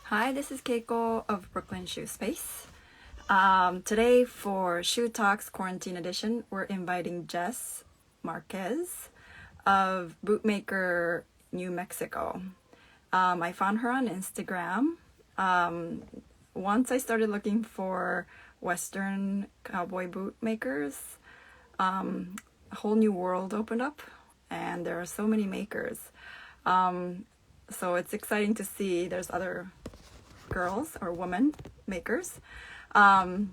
Hi, this is Keiko of Brooklyn Shoe Space. Today for Shoe Talks Quarantine Edition, we're inviting Jes Marquez of Bootmaker, New Mexico. I found her on Instagram. Once I started looking for Western cowboy boot makers, a whole new world opened up, and there are so many makers. So it's exciting to see there's other girls or women makers. So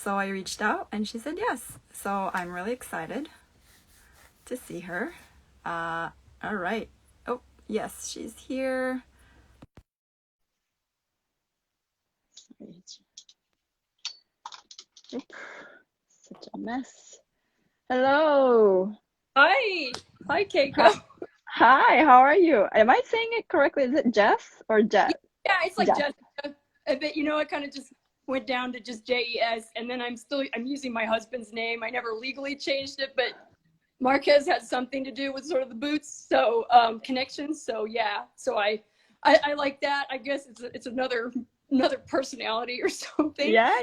I reached out and she said yes. So I'm really excited to see her. All right. Oh, yes, she's here. Oops, such a mess. Hello. Hi. Hi, Keiko. Hi, how are you? Am I saying it correctly? Is it Jess or Jet? Yeah, it's like Jess. Jessica. But I kind of just went down to just Jes, and then I'm using my husband's name. I never legally changed it, but Marquez has something to do with sort of the boots, so connections. So yeah, so I like that. I guess it's another personality or something. Yeah.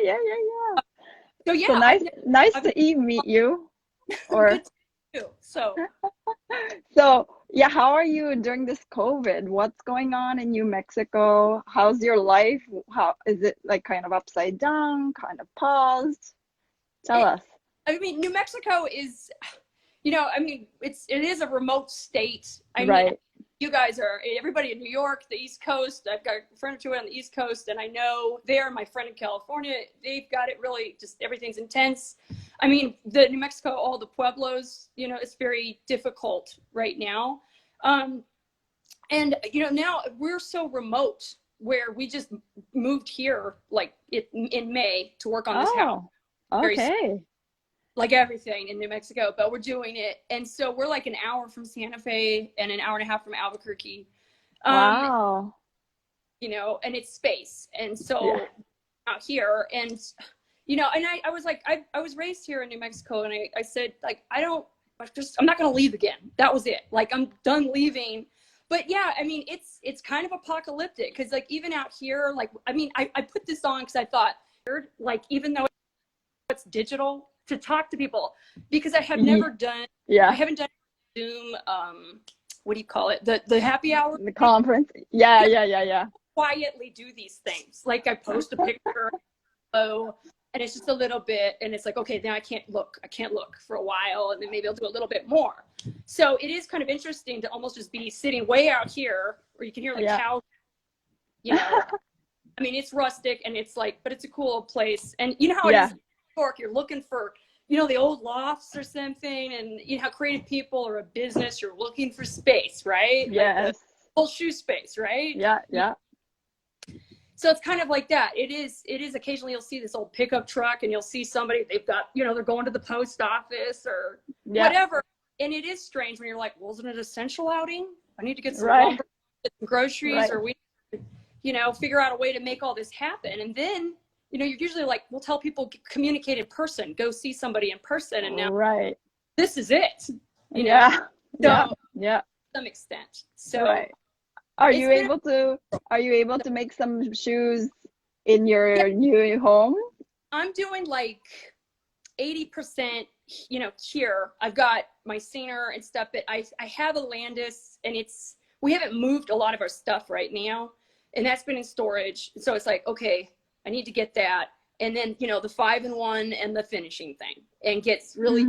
So yeah, So nice to meet you. Or good too. so yeah, how are you during this COVID? What's going on in New Mexico? How's your life? How is it, like kind of upside down, kind of paused? Tell us. I mean, New Mexico is, it is a remote state. I mean, Right. you guys are, everybody in New York, the East Coast. I've got a friend or two on the East Coast, and I know my friend in California, they've got it really, just everything's intense. I mean, the New Mexico, all the pueblos, it's very difficult right now. And now we're so remote where we just moved here like in May to work on this house. Okay. Like everything in New Mexico, but we're doing it. And so we're like an hour from Santa Fe and an hour and a half from Albuquerque. Wow. And it's space. And so out here, and I was like, I was raised here in New Mexico, and I said, like, I'm not gonna leave again. That was it. Like, I'm done leaving. But yeah, I mean, it's kind of apocalyptic, because like even out here, like, I mean, I put this on because I thought, like, even though it's digital, to talk to people, because I have never done, I haven't done Zoom, what do you call it? The happy hour? The conference. Yeah. Quietly do these things. Like, I post a picture, and it's just a little bit, and it's like, okay, now I can't look for a while, and then maybe I'll do a little bit more. So it is kind of interesting to almost just be sitting way out here where you can hear the cows, I mean, it's rustic, and it's like, but it's a cool place. And you know how it is in New York, you're looking for, the old lofts or something, and how creative people or a business, you're looking for space, right? Yes. Like whole shoe space, right? Yeah. So it's kind of like that. It is occasionally you'll see this old pickup truck, and you'll see somebody, they've got, they're going to the post office or whatever. And it is strange when you're like, well, isn't it an essential outing? I need to get some lumber, get some groceries, or we, figure out a way to make all this happen. And then, you're usually like, we'll tell people, communicate in person, go see somebody in person. And now this is it, to some extent. So are you able to make some shoes in your new home? I'm doing like 80%, here. I've got my Singer and stuff, but I have a Landis, and we haven't moved a lot of our stuff right now, and that's been in storage. So it's like, okay, I need to get that. And then, the 5-in-1 and the finishing thing, and gets really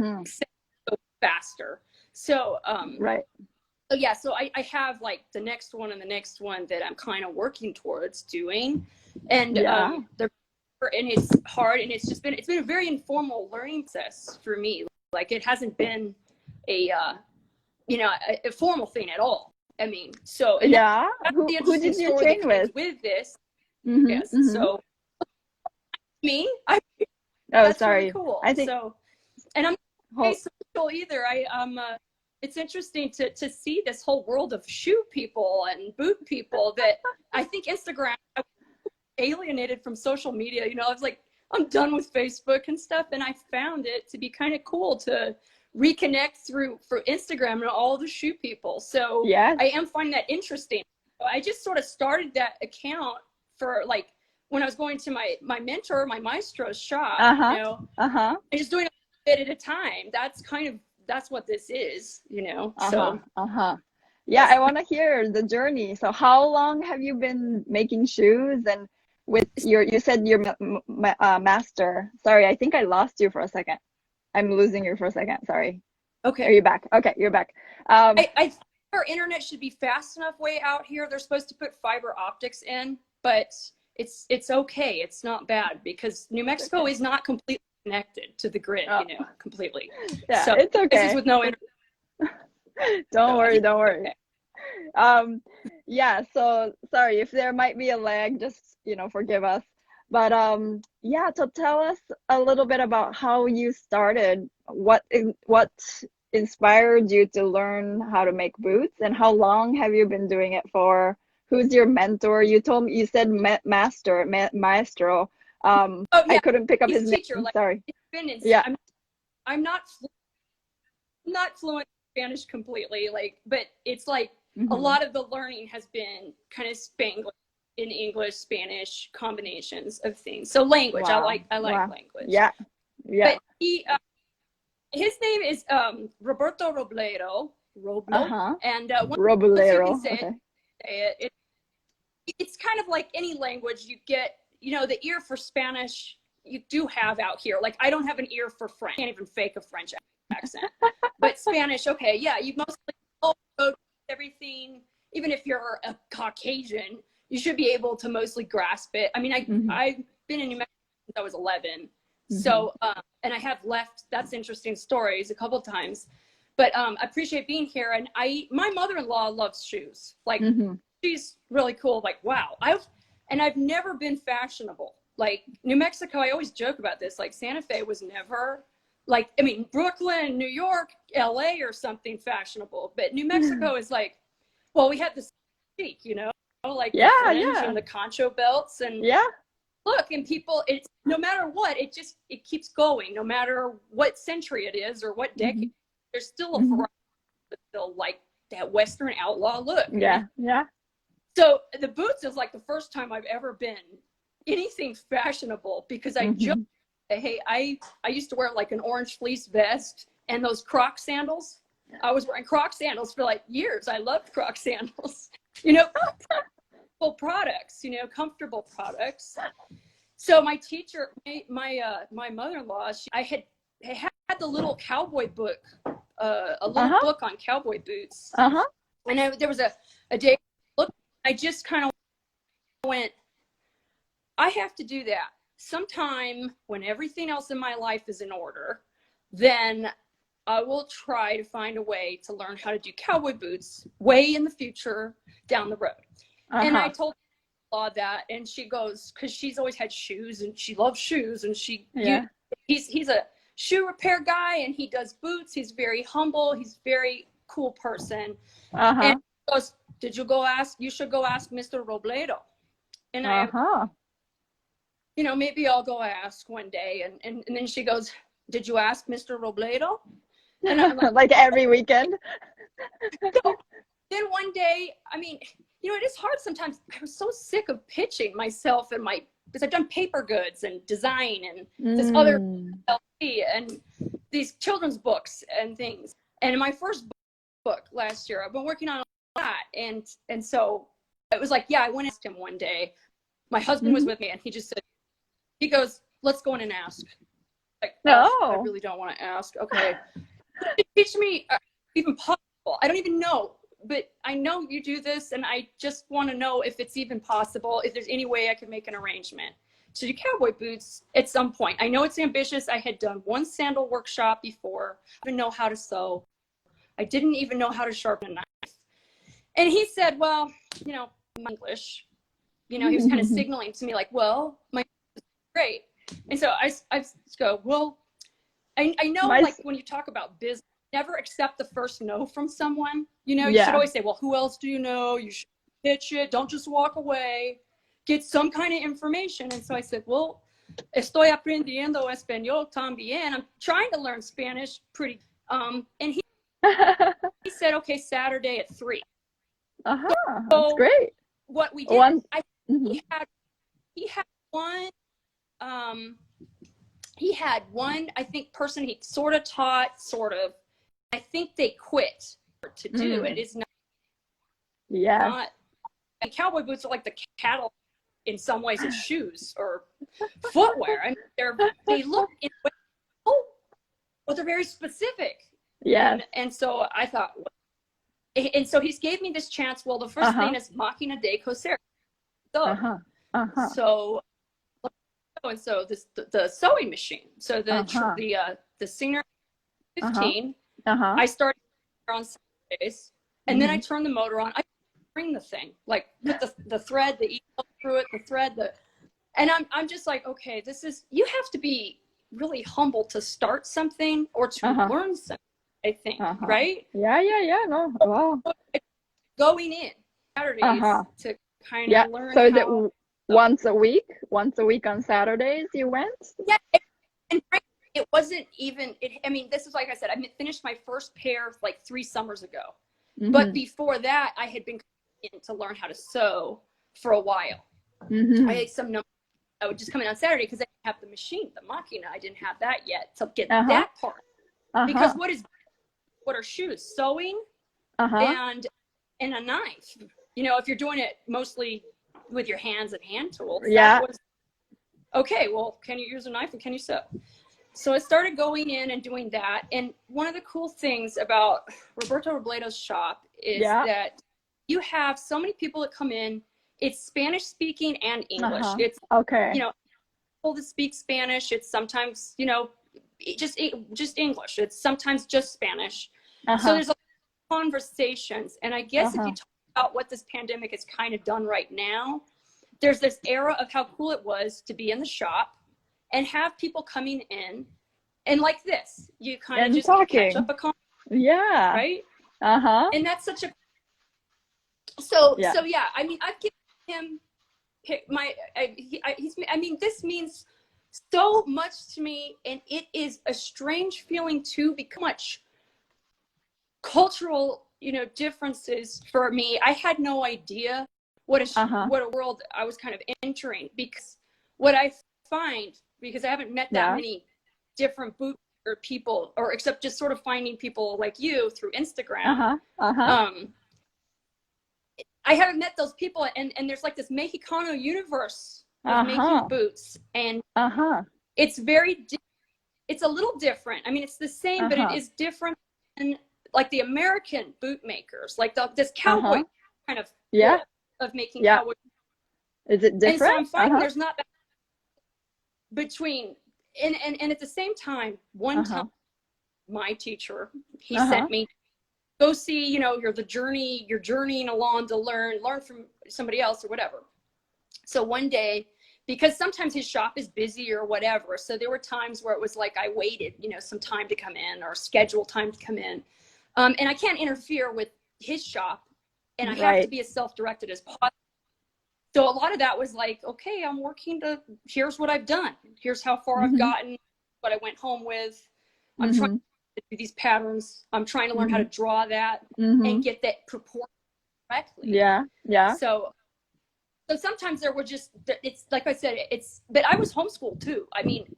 faster. So, so yeah, so I have like the next one and the next one that I'm kind of working towards doing. And, and it's hard, and it's been a very informal learning process for me. Like, it hasn't been a formal thing at all. I mean, so who did you train with this? So me, that's sorry. really cool. I think so, and I'm not social either. It's interesting to see this whole world of shoe people and boot people that I think Instagram alienated from social media. I was like, I'm done with Facebook and stuff, and I found it to be kind of cool to reconnect through Instagram and all the shoe people. So I am finding that interesting. I just sort of started that account for like when I was going to my mentor, my maestro's shop, Uh-huh. you know, Uh-huh. and just doing a bit at a time. That's what this is, you know. Uh-huh. So Uh-huh. Yeah, I want to hear the journey. So how long have you been making shoes? And with you said your master. Sorry, I think I lost you for a second. I'm losing you for a second. Sorry. Are okay. you back? Okay, you're back. Um, I think our internet should be fast enough way out here. They're supposed to put fiber optics in, but it's okay. It's not bad because New Mexico okay. is not completely connected to the grid, Oh, you know, completely. yeah, So it's this is okay. with no internet. Don't So I worry, think don't it's worry. okay. Yeah, so sorry if there might be a lag, just, forgive us. But yeah, so tell us a little bit about how you started. What inspired you to learn how to make boots, and how long have you been doing it for? Who's your mentor? You said maestro. Oh I yeah, couldn't pick up he's his a teacher. name. Like Sorry. it's been in, Yeah. I'm not fluent in Spanish completely, like, but it's like a Mm-hmm. lot of the learning has been kind of Spanglish in English, Spanish combinations of things. So language, Wow. I like Wow. language. Yeah. Yeah. But his name is Roberto Roblo, Uh-huh. and once you can Robulero. say Okay. it's kind of like any language. You get, the ear for Spanish you do have out here. Like I don't have an ear for French. I can't even fake a French accent. But Spanish, okay, yeah, you mostly know everything. Even if you're a Caucasian, you should be able to mostly grasp it. I mean, Mm-hmm. I've been in New Mexico since I was 11. Mm-hmm. So, and I have left, that's interesting stories a couple of times. But I appreciate being here. And my mother-in-law loves shoes. Like, Mm-hmm. she's really cool. Like, wow. I've never been fashionable. Like New Mexico, I always joke about this. Like Santa Fe was never like, I mean, Brooklyn, New York, LA or something fashionable. But New Mexico is like, well, we had this chic, like Yeah, the fringe yeah. and the concho belts. And Yeah. look, and people, it's no matter what, it keeps going. No matter what century it is or what decade, Mm-hmm. there's still a Mm-hmm. variety of still like that Western outlaw look. Yeah. Yeah. So the boots is like the first time I've ever been anything fashionable because I Mm-hmm. just, hey, I used to wear like an orange fleece vest and those Croc sandals. I was wearing Croc sandals for like years. I loved Croc sandals, products, comfortable products. So my teacher, my mother-in-law, I had the little cowboy book, a little book on cowboy boots. Uh-huh. And there was a day, look, I just kind of went, I have to do that. Sometime when everything else in my life is in order, then I will try to find a way to learn how to do cowboy boots way in the future down the road. Uh-huh. And I told her that, and she goes, because she's always had shoes and she loves shoes, and he's a shoe repair guy and he does boots. He's very humble. He's a very cool person. Uh-huh. And she goes, you should go ask Mr. Robledo. And maybe I'll go ask one day. And then she goes, did you ask Mr. Robledo? And I'm like every weekend. So then one day, I mean, it is hard sometimes. I was so sick of pitching myself because I've done paper goods and design and this other LP and these children's books and things. And in my first book last year, I've been working on that. And so it was like, yeah, I went and asked him one day. My husband was with me and he goes, let's go in and ask. Like, no, I really don't want to ask. Okay. Teach me even possible. I don't even know, but I know you do this and I just want to know if it's even possible, if there's any way I can make an arrangement to do cowboy boots at some point. I know it's ambitious. I had done one sandal workshop before. I didn't know how to sew. I didn't even know how to sharpen a knife. And he said, well, my English, he was kind of signaling to me like, well, my English is great. And so I go, well, I know like when you talk about business, never accept the first no from someone. You should always say, well, who else do you know? You should pitch it. Don't just walk away. Get some kind of information. And so I said, well, estoy aprendiendo español también. I'm trying to learn Spanish pretty. And he said, okay, Saturday at 3. Uh-huh. So that's great. what we did, he had he had one, um, I think, person he sort of taught, sort of. I think they quit to do it. It's not, Yes. and cowboy boots are like the cattle in some ways of shoes or footwear. I mean, they look in ways, oh, well, they're very specific. Yes. And so I thought, and so he's gave me this chance. Well, the first thing is Machina de Coser. So, so, and so the sewing machine. So the senior 15, I started on Saturdays, and then I turned the motor on. I bring the thing, like put the thread, the eel through it, the thread, and I'm just like, okay, you have to be really humble to start something or to learn something, I think, right? Yeah. No, wow. Going in Saturdays to kind of learn. So is it once a week? Once a week on Saturdays you went? Yeah, and it wasn't even. I mean, this is, like I said, I finished my first pair like 3 summers ago, but before that, I had been in to learn how to sew for a while. I had some numbers. I would just come in on Saturday because I didn't have the machine, the machina. I didn't have that yet to get that part. Because what are shoes? Sewing and a knife. You know, if you're doing it mostly with your hands and hand tools. Okay, well, can you use a knife and can you sew? So I started going in and doing that. And one of the cool things about Roberto Robledo's shop is that you have so many people that come in. It's Spanish speaking and English. It's you know, people that speak Spanish. It's sometimes, you know, just English. It's sometimes just Spanish. So there's a lot of conversations. And I guess if you talk about what this pandemic has kind of done right now, there's this era of how cool it was to be in the shop and have people coming in, and like this, you kind of just catch up a conversation. Right? And that's such a so yeah. I mean, I've given him I mean, this means so much to me, and it is a strange feeling too, because much cultural, you know, differences for me. I had no idea what a world I was kind of entering, because what I find, because I haven't met that many different boot people, or except just sort of finding people like you through Instagram. I haven't met those people, and there's like this Mexicano universe of making boots, and it's it's a little different. I mean, it's the same, but it is different than like the American boot makers, like this cowboy kind of of making cowboy. Is it different? And so I'm finding there's not that between, and at the same time, one time, my teacher, he sent me, go see, you know, you're journeying along to learn from somebody else or whatever. So one day, because sometimes his shop is busy or whatever, so there were times where it was like I waited, you know, some time to come in, or scheduled time to come in, and I can't interfere with his shop, and I have to be as self-directed as possible. So a lot of that was like, okay, I'm working here's what I've done, here's how far I've gotten, what I went home with. I'm trying to do these patterns. I'm trying to learn how to draw that and get that proportion correctly. So sometimes there were just, it's like I said, but I was homeschooled too. I mean,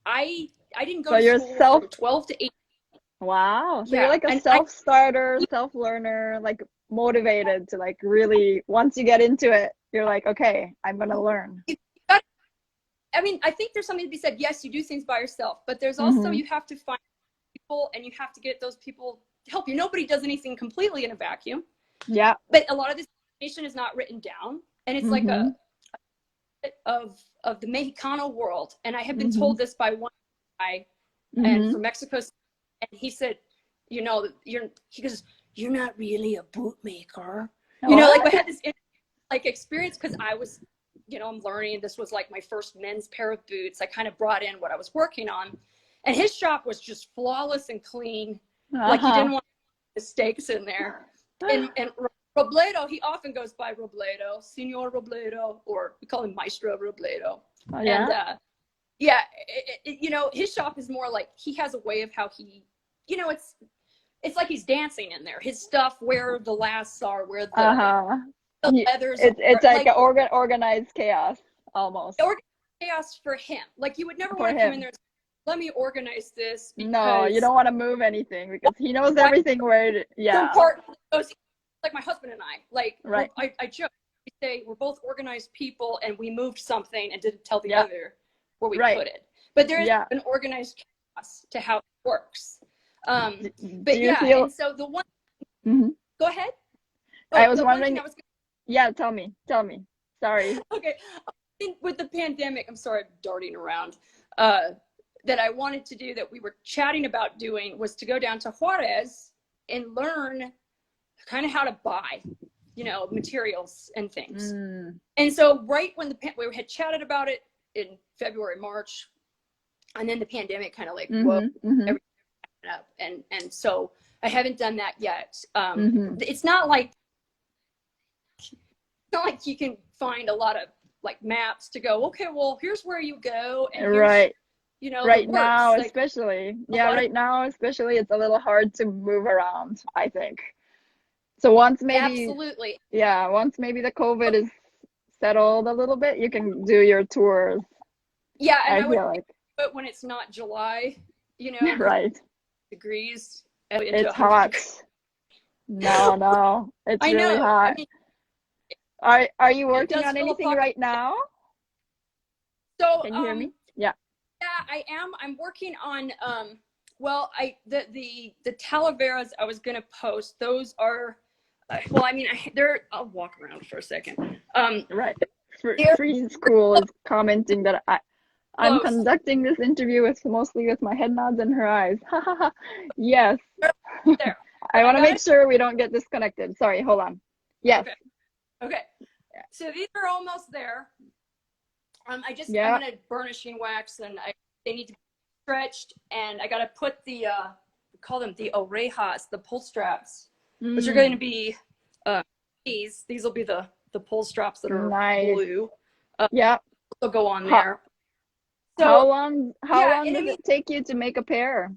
I didn't go to school from 12 to 18. Wow. So you're like a self-starter, self-learner, like motivated to like really, once you get into it, you're like, okay, I'm going to learn. I mean, I think there's something to be said. Yes, you do things by yourself, but there's also, you have to find people, and you have to get those people to help you. Nobody does anything completely in a vacuum. Yeah. But a lot of this information is not written down, and it's like a of the Mexicano world. And I have been told this by one guy, and from Mexico, and he said, you know, he goes, you're not really a bootmaker. You know, like I had this like experience, because I was, you know, I'm learning. This was like my first men's pair of boots. I kind of brought in what I was working on, and his shop was just flawless and clean. Like he didn't want mistakes in there. And Robledo, he often goes by Robledo, Senor Robledo, or we call him Maestro Robledo. And you know, his shop is more like, he has a way of how he, you know, it's like he's dancing in there. His stuff, where the lasts are, where the leathers. It's like organized chaos. almost. Or chaos for him. Like you would never For want to come him. in there and say, let me organize this because No, you don't want to move anything because he knows everything where it, yeah. some part goes, like my husband and I, like Right. I joke, we say we're both organized people and we moved something and didn't tell the Yeah. other where we Right. put it. But there is Yeah. an organized chaos to how it works. But Do you yeah, feel... and so the one, Mhm. go ahead. I was the wondering... one thing I was Yeah, tell me. Sorry. okay. I think with the pandemic, I'm sorry, I'm darting around, that I wanted to do that we were chatting about doing was to go down to Juarez and learn kind of how to buy, you know, materials and things. And so right when we had chatted about it in February, March, and then the pandemic kind of like woke everything up. And so I haven't done that yet. It's not like you can find a lot of like maps to go, okay, well, here's where you go. And here's, right. you know, Right now, like, especially. Yeah, right now, especially, it's a little hard to move around, I think. So once maybe... Absolutely. Yeah, once maybe the COVID is settled a little bit, you can do your tours. Yeah, and I feel like. But when it's not July, you know, right. degrees. It's hot. No, it's really hot. I mean, are you working on anything right now? So can you hear me? Yeah, I am. I'm working on well, the Talaveras I was gonna post. Those are well, I mean, I'll walk around for a second. Right. Free School is commenting that I'm conducting this interview mostly with my head nods and her eyes. Yes. There. I want to make sure we don't get disconnected. Sorry, hold on. Yes. Okay. So these are almost there. I'm gonna burnishing wax, and they need to be stretched, and I gotta put the we call them the orejas, the pull straps, which are going to be these will be the pull straps that are blue. Yeah, they'll go on there. So how long does it take you to make a pair?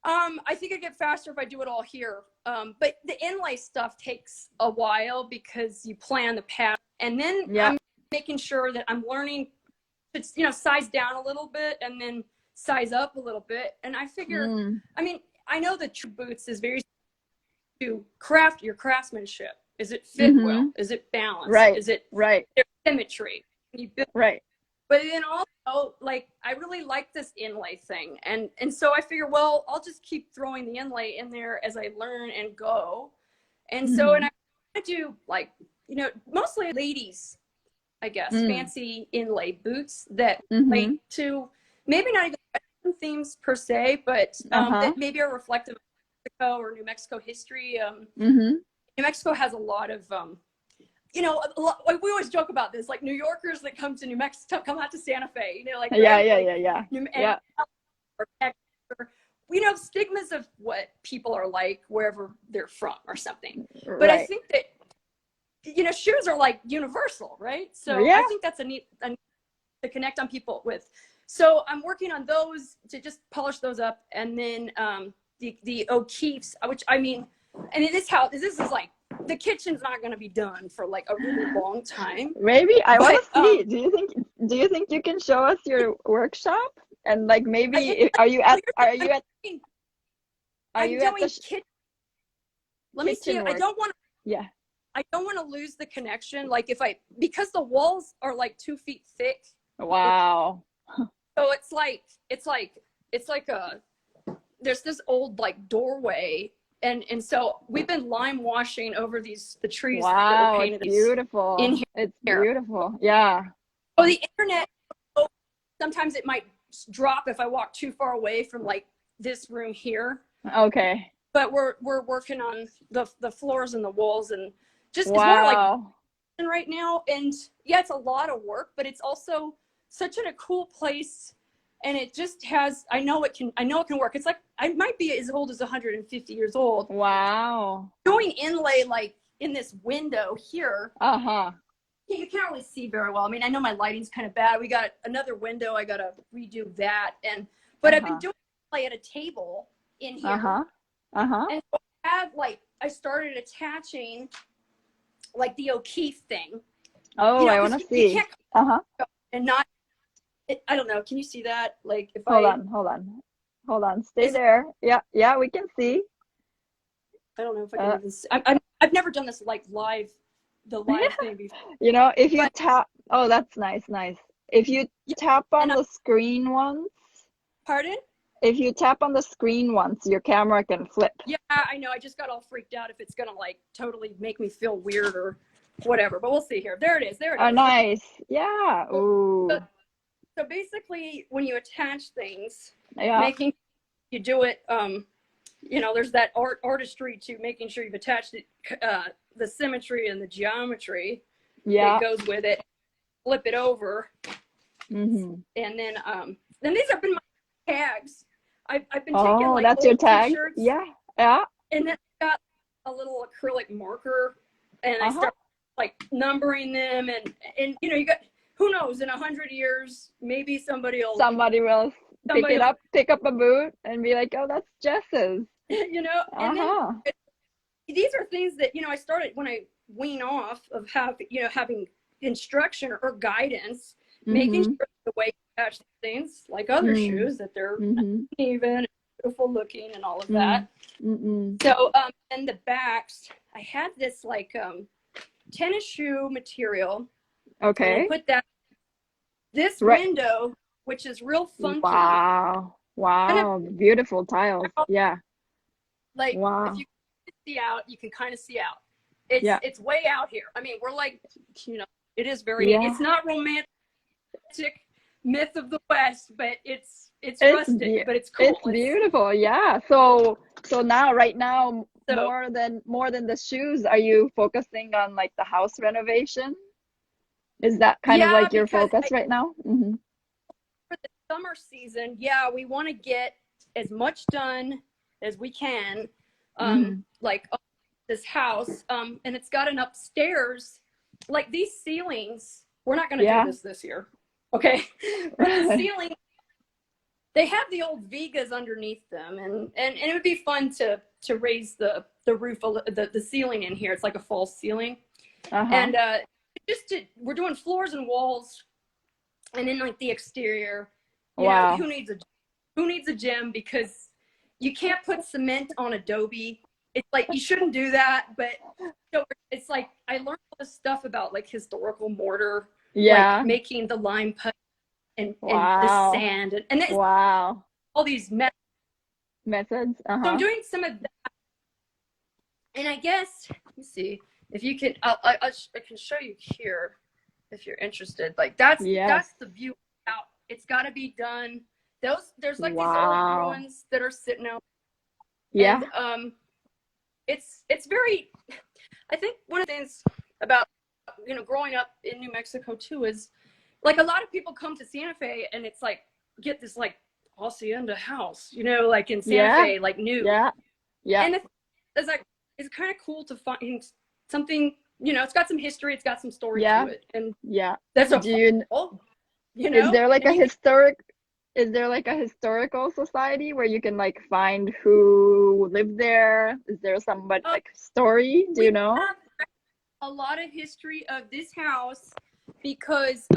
I think I get faster if I do it all here. But the inlay stuff takes a while because you plan the pattern, and then I'm making sure that I'm learning to, you know, size down a little bit and then size up a little bit. And I figure, I mean, I know the true boots is very to craft your craftsmanship. Is it fit well? Is it balanced? Right. Is it symmetry? Right. But then also, like, I really like this inlay thing. And so I figure, well, I'll just keep throwing the inlay in there as I learn and go. And so, and I do, like, you know, mostly ladies, I guess, fancy inlay boots that relate to maybe not even Western themes per se, but that maybe are reflective of Mexico or New Mexico history. New Mexico has a lot of you know, like we always joke about this, like New Yorkers that come to New Mexico, come out to Santa Fe, you know, like you know, stigmas of what people are like wherever they're from or something. But I think that, you know, shoes are like universal, right? So I think that's a neat to connect on people with. So I'm working on those to just polish those up, and then the O'Keeffe's, which I mean, and this is like, the kitchen's not going to be done for like a really long time. Maybe I want to see. Do you think you can show us your workshop? And like maybe are you at the kitchen? Let me see. I don't want to lose the connection. Like because the walls are like 2 feet thick. Wow. So it's like there's this old like doorway. And so we've been lime washing over the trees. Wow, that it's beautiful. In here. It's beautiful. Yeah. Oh, the internet, sometimes it might drop if I walk too far away from like this room here. Okay. But we're working on the floors and the walls, and just it's more like right now. And yeah, it's a lot of work, but it's also such a cool place. And it just has, I know it can work. It's like, I might be as old as 150 years old. Wow. Doing inlay like in this window here. You can't really see very well. I mean, I know my lighting's kind of bad. We got another window. I got to redo that. But I've been doing inlay at a table in here. And so I started attaching like the O'Keeffe thing Oh, You know, I want because to you see. can't Uh-huh. and not. I don't know. Can you see that? Like if Hold I on, hold on. Hold on. Stay is there. Yeah, yeah, we can see. I don't know if I can Uh, even see. I've never done this like live, the live thing before. you know, if you But tap, oh, that's nice, nice. If you yeah, tap and on the screen once, pardon? if you tap on the screen once, your camera can flip. Yeah, I know. I just got all freaked out if it's gonna like totally make me feel weird or whatever. But we'll see here. There it is. There it Oh, is. Okay. nice. Yeah. So, Ooh. so basically, when you attach things, Yeah. making you do it, you know, there's that artistry to making sure you've attached it, the symmetry and the geometry that Yeah. goes with it. Flip it over, Mm-hmm. and then these have been my tags. I've been taking Oh, like that's your old tag? T-shirts, Yeah. Yeah. and then I got a little acrylic marker, and I Uh-huh. start like numbering them, and you know, you got who knows, in 100 years, maybe Somebody will somebody will, pick up a boot and be like, oh, that's Jess's. you know, and then Uh-huh. these are things that, you know, I started when I wean off of having instruction or guidance, making Mm-hmm. sure the way you attach things like other Mm. shoes that they're Mm-hmm. even, beautiful looking, and all of Mm. that. Mm-mm. So and the backs, I had this like tennis shoe material, and I Okay. put that this Right. window, which is real funky, Wow. kind of Wow. Beautiful tiles. out, Yeah. like if Wow. you see out, you can kind of see out. Yeah. It's way out here. I mean, we're like, you know, it is very neat. Yeah. It's not romantic myth of the West, but it's It's rustic, but it's cool. it's beautiful. Yeah. So now, right now, So more than the shoes, are you focusing on like the house renovation? Is that kind of yeah, like your because focus right now? Mm-hmm. for the summer season, yeah, we want to get as much done as we can, Mm-hmm. like this house, and it's got an upstairs, like these ceilings. We're not going to do Yeah. this year, okay? But the ceiling, they have the old vigas underneath them, and it would be fun to raise the roof, the ceiling in here. It's like a false ceiling, Uh-huh. and we're doing floors and walls, and then like the exterior. You know, Wow. who needs a gym, because you can't put cement on Adobe. It's like you shouldn't do that, but so it's like I learned all this stuff about like historical mortar, like Yeah. making the lime putty and the Wow. sand, and there's Wow. all these methods. Methods. So I'm Uh-huh. doing some of that, and I guess let me see if you can. I can show you here if you're interested. Like that's Yes. the view out. It's got to be done. There's like these old Wow. ruins that are sitting out, Yeah. and it's very. I think one of the things about, you know, growing up in New Mexico too is like a lot of people come to Santa Fe and it's like get this like hacienda house, you know, like in Santa Yeah. Fe, like new. Yeah. Yeah. And it's like it's kind of cool to find something, you know, it's got some history, it's got some story Yeah. to it, and Yeah. that's a Do you you Is know, there like and a you can, historical society where you can like find who lived there? Is there somebody like story? Do we you know? have a lot of history of this house because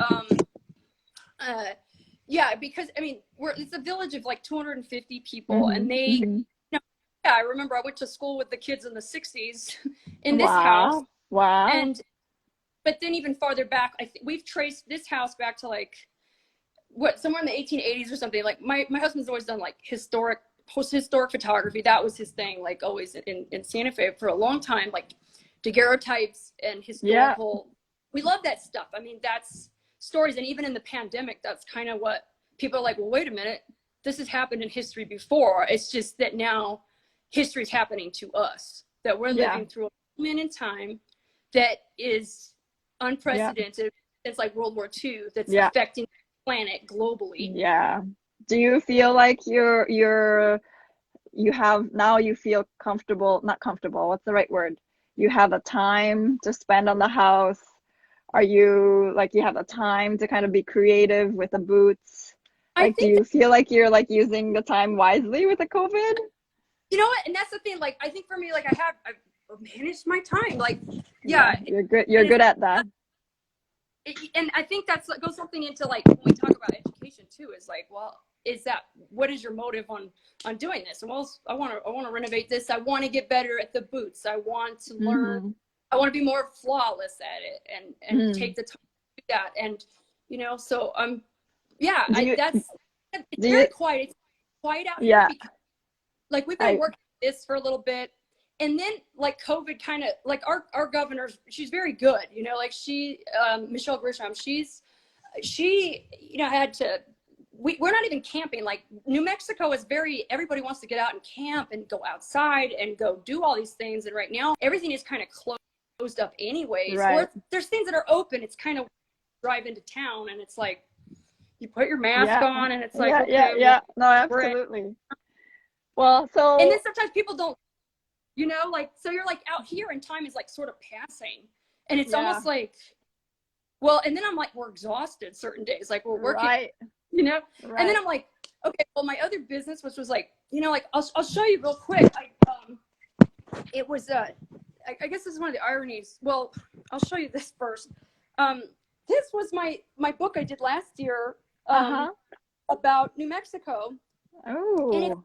yeah, because I mean it's a village of like 250 people, and Mm-hmm. they, Mm-hmm. you know, yeah, I remember I went to school with the kids in the 60s in this house, Wow. Wow. and but then even farther back, we've traced this house back to like somewhere in the 1880s or something. Like my husband's always done like historic photography. That was his thing, like always in Santa Fe for a long time, like daguerreotypes and Yeah. historical. We love that stuff. I mean, that's stories. And even in the pandemic, that's kind of what people are like, well, wait a minute, this has happened in history before. It's just that now history is happening to us, that we're Yeah. living through a moment in time that is Yeah. unprecedented. It's like World War II that's Yeah. affecting the planet globally. Yeah. Do you feel like you have now you feel comfortable, not comfortable, what's the right word? You have the time to spend on the house. Are you like you have the time to kind of be creative with the boots? I Like, do think that, you feel like you're like using the time wisely with the COVID? you know what, and that's the thing. Like, I think for me, like I've managed my time. Like, Yeah, yeah, you're good. and You're good at that. and I think that's goes something into like when we talk about education too, is like, well, what is your motive on doing this? Well, I want to renovate this. I want to get better at the boots. I want to learn. I want to be more flawless at it and take the time to do that. And so yeah, it's very quiet. It's quiet out here because, like, we've been working this for a little bit. And then like COVID kind of like our governor, she's very good, like Michelle Grisham, she had to, we're not even camping. Like New Mexico is everybody wants to get out and camp and go outside and go do all these things. And right now everything is kind of closed up anyways. Or there's things that are open. It's kind of drive into town and it's like, you put your mask on and it's like, no, absolutely. Well, so. And then sometimes people don't, like, so you're like out here and time is like sort of passing and it's almost like, well, and then I'm like, we're exhausted certain days, like we're working, and then I'm like, okay, well, my other business, which was like, like, I'll show you real quick. It was, I guess this is one of the ironies. Well, I'll show you this first. This was my book I did last year, about New Mexico. Oh. And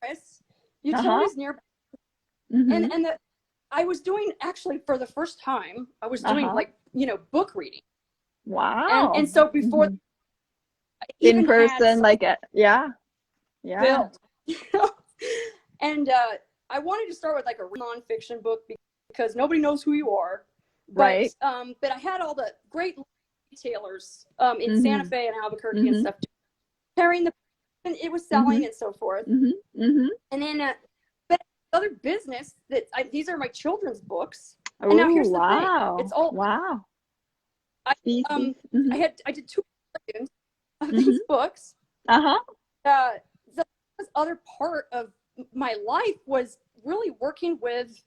it's utilities nearby. And I was doing, actually for the first time, I was doing like, book reading. Wow. And so before in person, like built. And I wanted to start with like a nonfiction book because nobody knows who you are. But, but I had all the great retailers in Santa Fe and Albuquerque and stuff carrying and it was selling and so forth. And then other business that these are my children's books. And now here's the thing. It's all I did 2 versions of these books. The other part of my life was really working with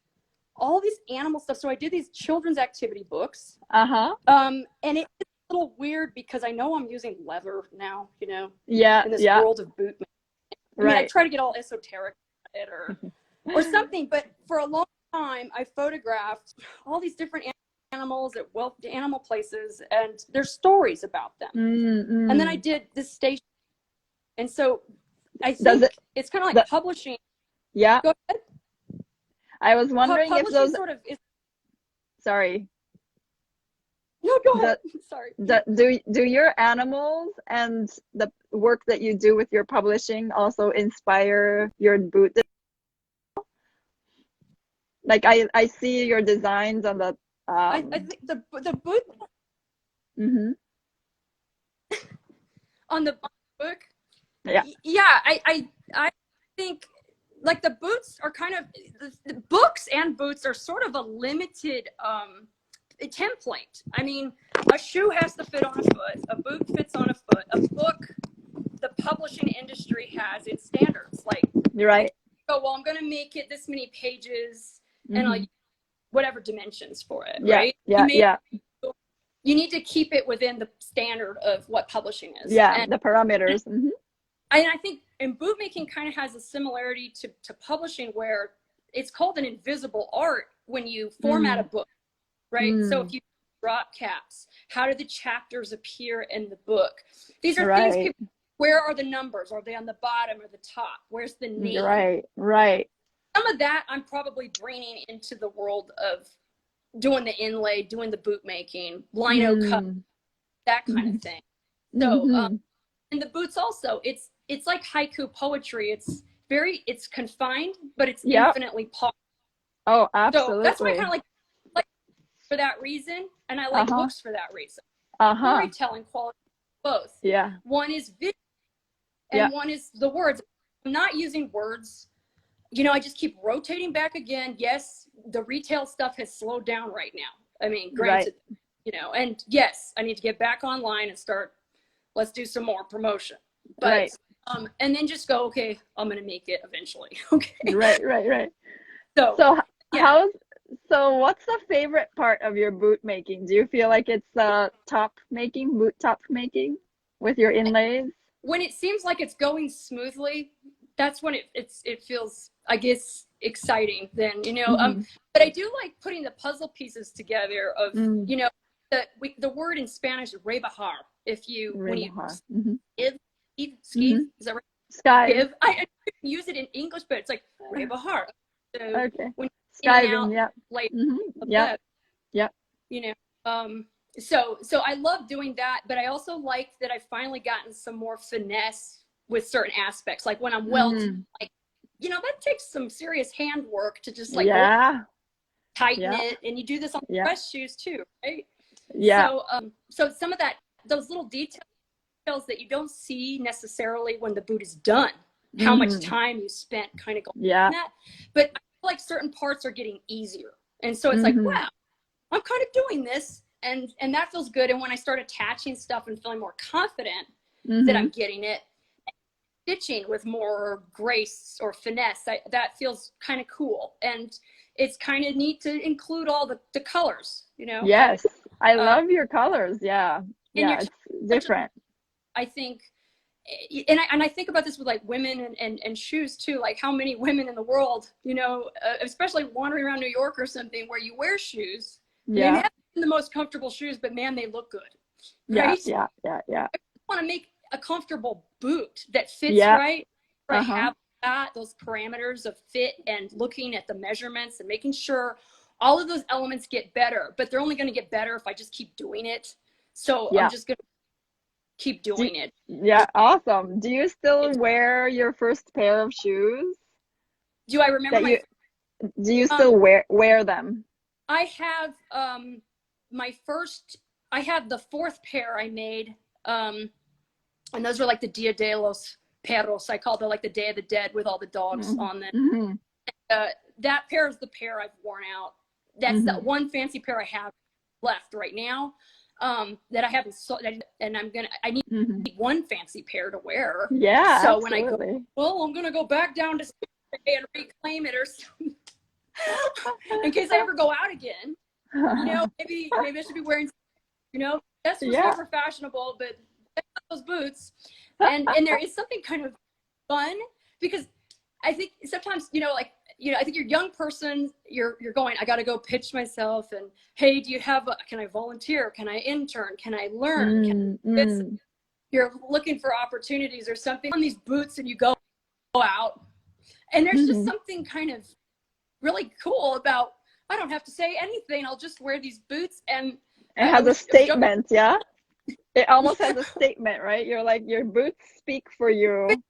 all these animal stuff. So I did these children's activity books. And it's a little weird because I know I'm using leather now, in this world of bootmaking. I mean, I try to get all esoteric at it or something, but for a long time I photographed all these different animals at animal places and there's stories about them. And then I did this station, and so I think it's kind of like publishing. Go ahead. I was wondering if those sort of is. Sorry. No, go ahead. Sorry. Do your animals and the work that you do with your publishing also inspire your boot? Like I see your designs on the I think the boot on the book. I think like the boots are kind of the books and boots are sort of a limited template. I mean, a shoe has to fit on a foot, a boot fits on a foot, a book, the publishing industry has its standards. Like well, I'm going to make it this many pages and I'll use whatever dimensions for it, right? You need to keep it within the standard of what publishing is. The parameters. And I think in bootmaking kind of has a similarity to publishing where it's called an invisible art when you format a book, right? So if you drop caps, how do the chapters appear in the book? These are things people, where are the numbers? Are they on the bottom or the top? Where's the name? Right. Some of that I'm probably bringing into the world of doing the inlay, doing the bootmaking, lino cut, that kind of thing. So, and the boots also, it's like haiku poetry. It's confined, but it's infinitely polished. Oh, absolutely. So that's why I kind of like for that reason, and I like books for that reason. Storytelling quality, both. One is video, and one is the words. I'm not using words. I just keep rotating back again. Yes, the retail stuff has slowed down right now. I mean, granted, and yes, I need to get back online and start, let's do some more promotion. But, and then just go, okay, I'm going to make it eventually. Okay. Right. So what's the favorite part of your boot making? Do you feel like it's boot top making with your inlays? When it seems like it's going smoothly, that's when it feels, I guess, exciting then, but I do like putting the puzzle pieces together of, the word in Spanish is rebajar. If you when you give, Mm-hmm. is that right? Sky. Give. I use it in English, but it's like rebajar. So Okay. when Skiving, yeah. like Yeah. Yeah. you know, so I love doing that, but I also like that I've finally gotten some more finesse with certain aspects. Like when I'm welting, like, you know, that takes some serious hand work to just like tighten it, and you do this on dress shoes too, right? Yeah. So some of those little details that you don't see necessarily when the boot is done, how much time you spent kind of going on that, but I feel like certain parts are getting easier, and so it's like, wow, I'm kind of doing this, and that feels good. And when I start attaching stuff and feeling more confident that I'm getting it, stitching with more grace or finesse, that feels kind of cool. And it's kind of neat to include all the colors, you know. Yes, I love your colors. Yeah, yeah, it's different. I think, and I think about this with like women and shoes too. Like how many women in the world, you know, especially wandering around New York or something, where you wear shoes. They may have the most comfortable shoes, but man, they look good, right? Yeah. I want to make a comfortable boot that fits right. I have those parameters of fit and looking at the measurements and making sure all of those elements get better, but they're only going to get better if I just keep doing it. So I'm just going to keep doing it. Yeah, awesome. Do you still wear your first pair of shoes? Do I remember do you still wear them? I have I have the fourth pair I made, and those were like the Dia de los Perros. I call them like the Day of the Dead with all the dogs on them. That pair is the pair I've worn out. That's the one fancy pair I have left right now, that I haven't sold, and I need one fancy pair to wear. Yeah, so absolutely. when I go, well, I'm gonna go back down to and reclaim it or something. In case I ever go out again, you know, maybe I should be wearing, you know, that's super fashionable, but those boots, and there is something kind of fun, because I think sometimes, you know, like, you know, I think you're a young person, you're going, I got to go pitch myself, and hey, do you have can I volunteer? Can I intern? Can I learn? You're looking for opportunities or something on these boots, and you go out, and there's just something kind of really cool about, I don't have to say anything. I'll just wear these boots, and it has a statement. Yeah, it almost has a statement, right? You're like, your boots speak for you.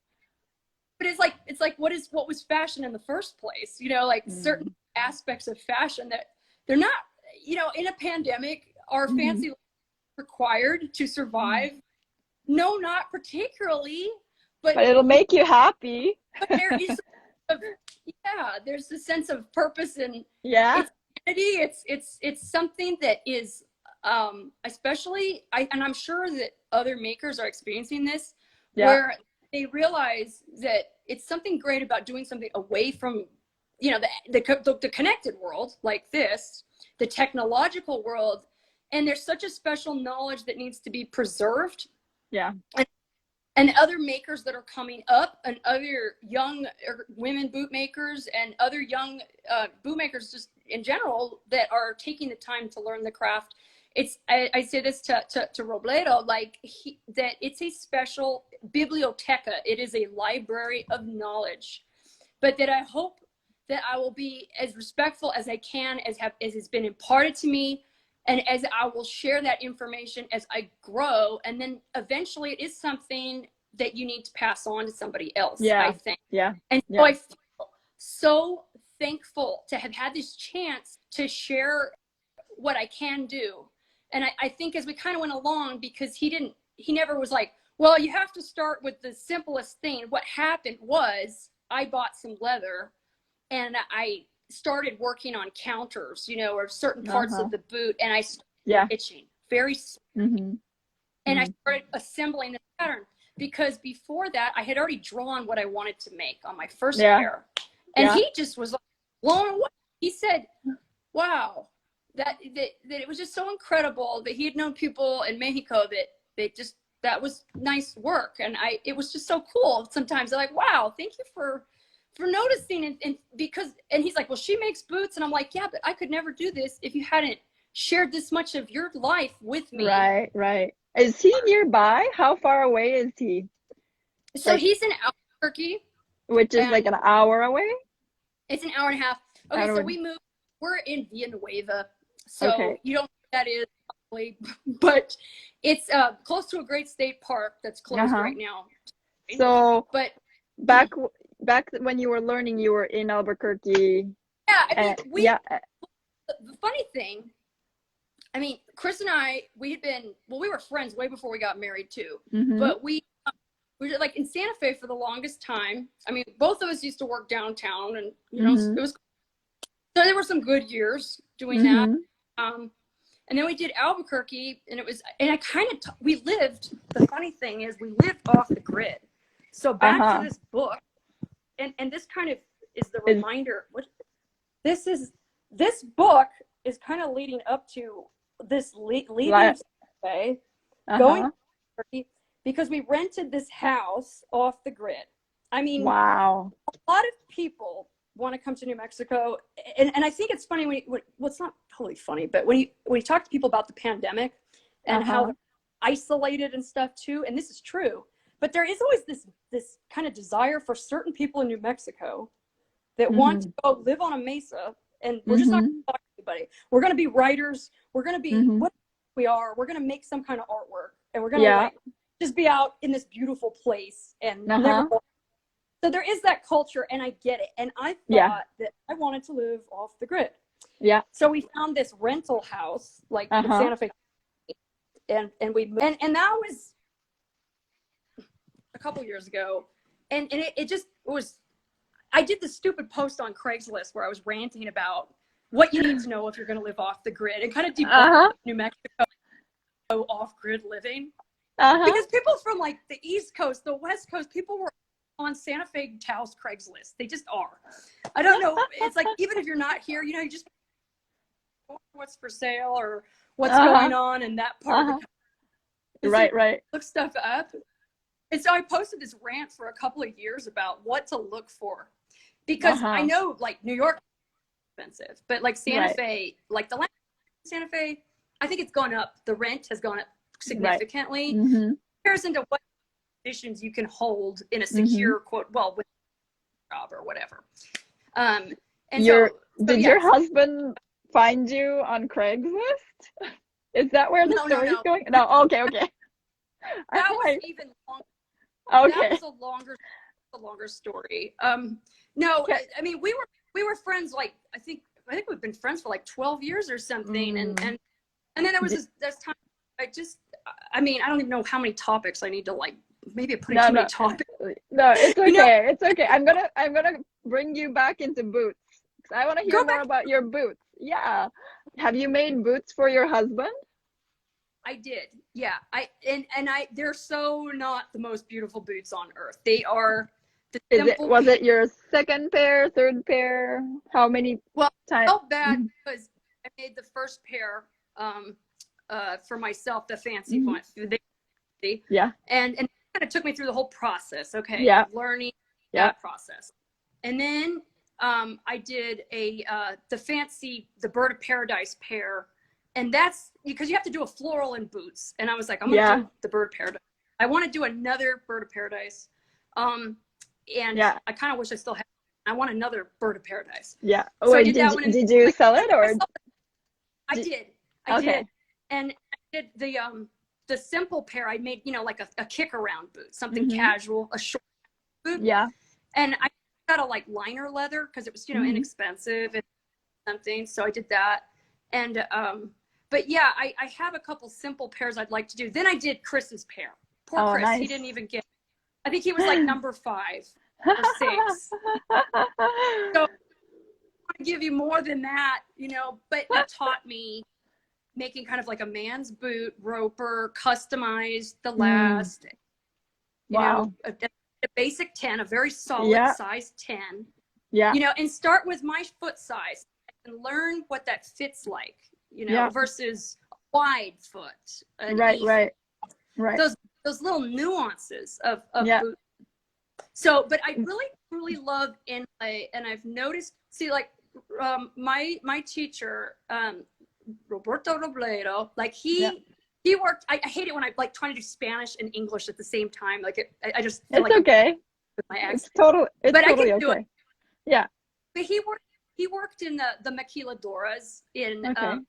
But it's like what was fashion in the first place? You know, like certain aspects of fashion that they're not, you know, in a pandemic, are fancy required to survive? No, not particularly, but it'll make you happy. But there is there's a sense of purpose, and it's something that is especially and I'm sure that other makers are experiencing this, where they realize that it's something great about doing something away from, you know, the connected world like this, the technological world, and there's such a special knowledge that needs to be preserved. And other makers that are coming up, and other young women boot makers, and other young boot makers just in general that are taking the time to learn the craft. I say this to Robledo, like that it's a special biblioteca. It is a library of knowledge, but that I hope that I will be as respectful as I can, as has been imparted to me, and as I will share that information as I grow. And then eventually it is something that you need to pass on to somebody else, I think. And so I feel so thankful to have had this chance to share what I can do. And I think as we kind of went along, because he never was like, well, you have to start with the simplest thing. What happened was I bought some leather, and I started working on counters, you know, or certain parts of the boot, and I started itching very and I started assembling the pattern, because before that I had already drawn what I wanted to make on my first pair, and he just was like blown away. He said, wow, that it was just so incredible that he had known people in Mexico that was nice work, and it was just so cool. Sometimes they're like, wow, thank you for noticing, and he's like, well, she makes boots, and I'm like, yeah, but I could never do this if you hadn't shared this much of your life with me. Right, right. Is he nearby? How far away is he? So Like, he's in Albuquerque, which is like and an hour away? it's an hour and a half. Okay, so Hour. we moved. We're in Villanueva, so Okay. you don't know what that is probably, but it's close to a great state park that's closed Uh-huh. right now. So But back when you were learning, you were in Albuquerque. yeah, I mean, Yeah. the funny thing, I mean, Chris and I, we were friends way before we got married too. Mm-hmm. But we were like in Santa Fe for the longest time. I mean, both of us used to work downtown, and you know, Mm-hmm. it was, so there were some good years doing Mm-hmm. that. And then we did Albuquerque, and I kind of, we lived, the funny thing is we lived off the grid. So back Uh-huh. to this book, and this kind of is the reminder, this book is kind of leading up to this leaving Santa Fe, going to Albuquerque, because we rented this house off the grid. I mean, wow. a lot of people want to come to New Mexico, and I think it's funny well, it's not totally funny, but when you talk to people about the pandemic and how they're isolated and stuff too, and this is true, but there is always this kind of desire for certain people in New Mexico that want to go live on a mesa, and we're just not going to talk to anybody. We're going to be writers. We're going to be what we are. We're going to make some kind of artwork, and we're going to like just be out in this beautiful place and never. So there is that culture, and I get it. And I thought that I wanted to live off the grid. Yeah. So we found this rental house, like in Santa Fe, and we moved. And that was a couple years ago, and it just was. I did the stupid post on Craigslist where I was ranting about what you need to know if you're going to live off the grid, and kind of debunked New Mexico off-grid living, because people from like the East Coast, the West Coast, people were on Santa Fe Taos Craigslist. They just are. I don't know. It's like, even if you're not here, you know, you just what's for sale or what's going on in that part of the country. Right. Look stuff up. And so I posted this rant for a couple of years about what to look for, because I know like New York is expensive, but like Santa Fe, like the land in Santa Fe, I think it's gone up. The rent has gone up significantly in comparison to what conditions you can hold in a secure quote, well, with a job or whatever. And did your husband find you on Craigslist? Is that where the story is going? No. Okay. That was even longer. Okay. That was a longer story. No, I mean, we were friends, like, I think we've been friends for like 12 years or something. And then there was this time, I mean, I don't even know how many topics I need to, like, maybe I put too many topics. No, it's okay. You know? It's okay. I'm gonna bring you back into boots, because I want to hear more about your boots. Yeah. Have you made boots for your husband? I did. Yeah. They're so not the most beautiful boots on earth. They are the simple. Was it your second pair, third pair? How many times? I felt bad because I made the first pair for myself, the fancy one. Yeah. And it kind of took me through the whole process. Okay. Yeah. Learning that process. And then I did the Bird of Paradise pair. And that's because you have to do a floral in boots. And I was like, I'm going to do the Bird of Paradise. I want to do another Bird of Paradise. And I kind of wish I still had. I want another Bird of Paradise. Yeah. So wait, did you sell it, or? I did. I did. And I did the simple pair. I made, you know, like a kick around boot, something casual, a short boot. Yeah. And I got a like liner leather because it was, you know, inexpensive and something. So I did that. And but yeah, I have a couple simple pairs I'd like to do. Then I did Chris's pair. Poor Chris. Nice. He didn't even get. I think he was like number 5 or 6. So I give you more than that, you know, but it taught me making kind of like a man's boot, roper, customized the last, you know, a basic 10, a very solid size 10, you know, and start with my foot size and learn what that fits like, you know, versus a wide foot. Right. Those little nuances of boot. So, but I really, truly love Inlay, and I've noticed, see, like, my teacher, Roberto Robledo. Like Yeah. he worked. I hate it when I like trying to do Spanish and English at the same time. Like I just feel It's like I'm okay. with my accent. It's But I totally can do it. okay. Yeah. But he worked in the maquiladoras Okay.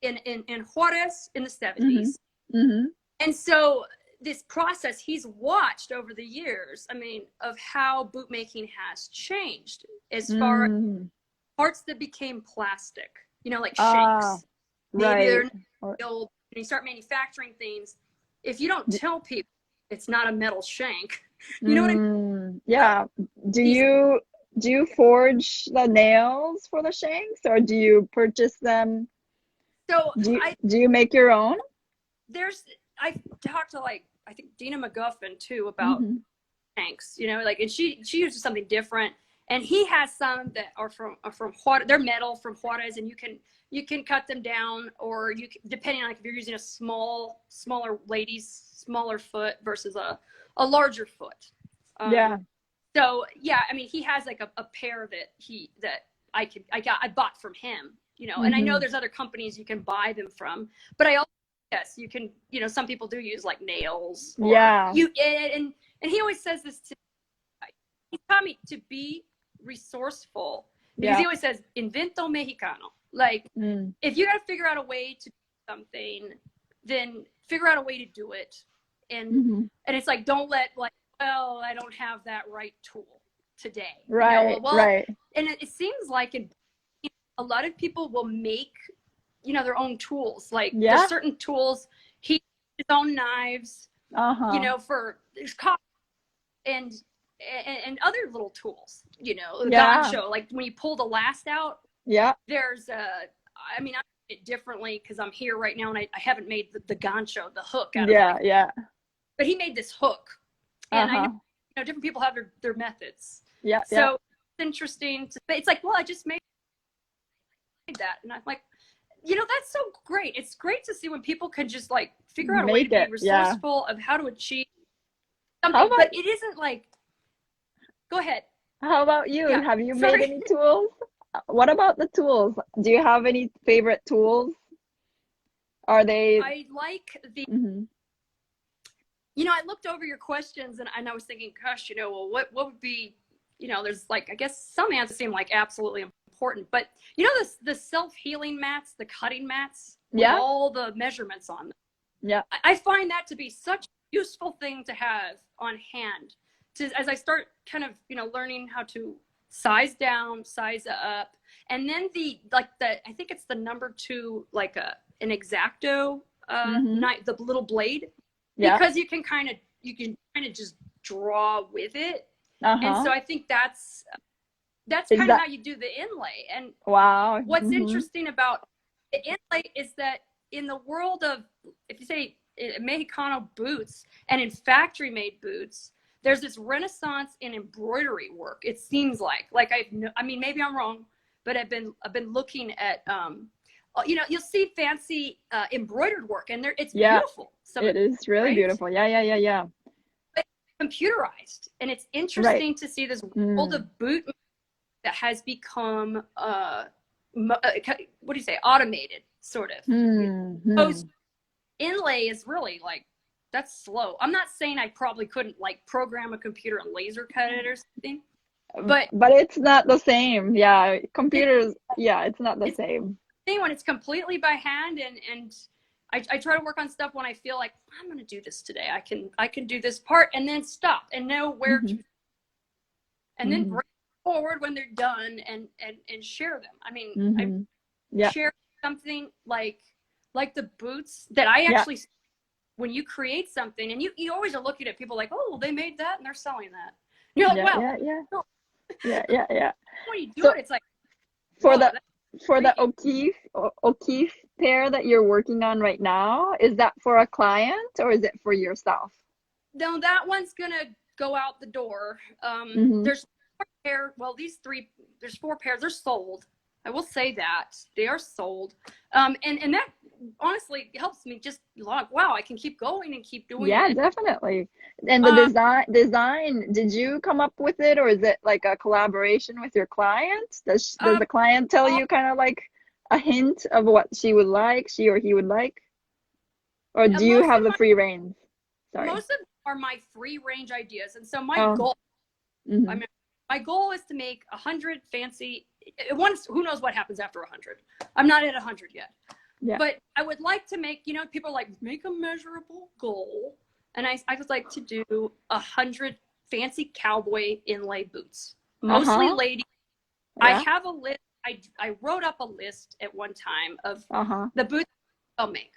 in Juarez in the Mm-hmm. 70s. Mm-hmm. And so this process he's watched over the years, I mean, of how bootmaking has changed as far as parts that became plastic, you know, like shanks. Maybe Right. they're not built, and you start manufacturing things. If you don't tell people it's not a metal shank, you know what I mean? Yeah. Do you forge the nails for the shanks, or do you purchase them? So Do you make your own? I talked to like I think Dina McGuffin too about shanks, you know, like, and she uses something different, and he has some that are from Juarez. They're metal from Juarez, and you can cut them down, or you can, depending on like if you're using a smaller smaller foot versus a larger foot. Yeah. So yeah, I mean, he has like a pair that I bought from him, you know, and I know there's other companies you can buy them from, but I also, yes, you can, you know, some people do use like nails. Or and he always says this to me. He taught me to be resourceful because he always says, invento mexicano. Like, if you got to figure out a way to do something, then figure out a way to do it. And it's like, don't let like, well, I don't have that right tool today. Right. You know? Well, right. And it seems like a lot of people will make, you know, their own tools. Like there's certain tools. He has his own knives. You know, there's coffee and other little tools. You know, the gancho. Like when you pull the last out. Yeah. There's I mean, I do it differently because I'm here right now and I haven't made the gancho, the hook out of like, but he made this hook. And I know, you know, different people have their methods. Yeah. So it's interesting. It's like, well, I just made that. And I'm like, you know, that's so great. It's great to see when people can just like figure out a way to be resourceful of how to achieve something. But it isn't like, go ahead. How about you? Yeah. Have you made any tools? What about the tools? Do you have any favorite tools? Are they? I like the... You know, I looked over your questions and I was thinking, gosh, you know, well, what would be, you know, there's like, I guess some answers seem like absolutely important, but you know, the self-healing mats, the cutting mats with all the measurements on them. Yeah. I find that to be such a useful thing to have on hand as I start kind of, you know, learning how to size down, size up. And then I think it's the number 2, like an X-Acto knife, the little blade. Because you can kind of just draw with it. And so I think that's kind of how you do the inlay. And what's interesting about the inlay is that in the world of, if you say Mexicano boots and in factory made boots, there's this renaissance in embroidery work. It seems like I mean, maybe I'm wrong, but I've been looking at, you know, you'll see fancy embroidered work, and it's beautiful. It is really beautiful. Yeah. But computerized, and it's interesting to see this world of boot that has become what do you say, automated, sort of. Post inlay is really like, that's slow. I'm not saying I probably couldn't like program a computer and laser cut it or something, but it's not the same. Yeah, computers. It's not the same. When it's completely by hand, and I try to work on stuff when I feel like I'm going to do this today. I can do this part and then stop and know where to, and then bring forward when they're done and share them. I mean, I share something like the boots that I actually, when you create something and you always are looking at people like, oh, well, they made that and they're selling that. And you're like, wow. Yeah. When you do it, it's like, for the O'Keefe pair that you're working on right now, is that for a client or is it for yourself? No, that one's gonna go out the door. There's 4 pairs. Well, there's 4 pairs. They're sold. I will say that they are sold. And that honestly helps me just like, wow, I can keep going and keep doing it. Yeah, definitely. And the design, did you come up with it, or is it like a collaboration with your client? Does the client tell you kind of like a hint of what she would like, she or he would like? Or do you Most have of the my, free reins? Sorry. most of them are my free range ideas. And so my Oh, goal, mhm. I mean, my goal is to make 100 fancy, once, who knows what happens after 100. I'm not at 100 yet. Yeah. But I would like to make, people are like, make a measurable goal. And I would like to do 100 fancy cowboy inlay boots, mostly ladies. I Yeah. have a list. I wrote up a list at one time of the boots I'll make.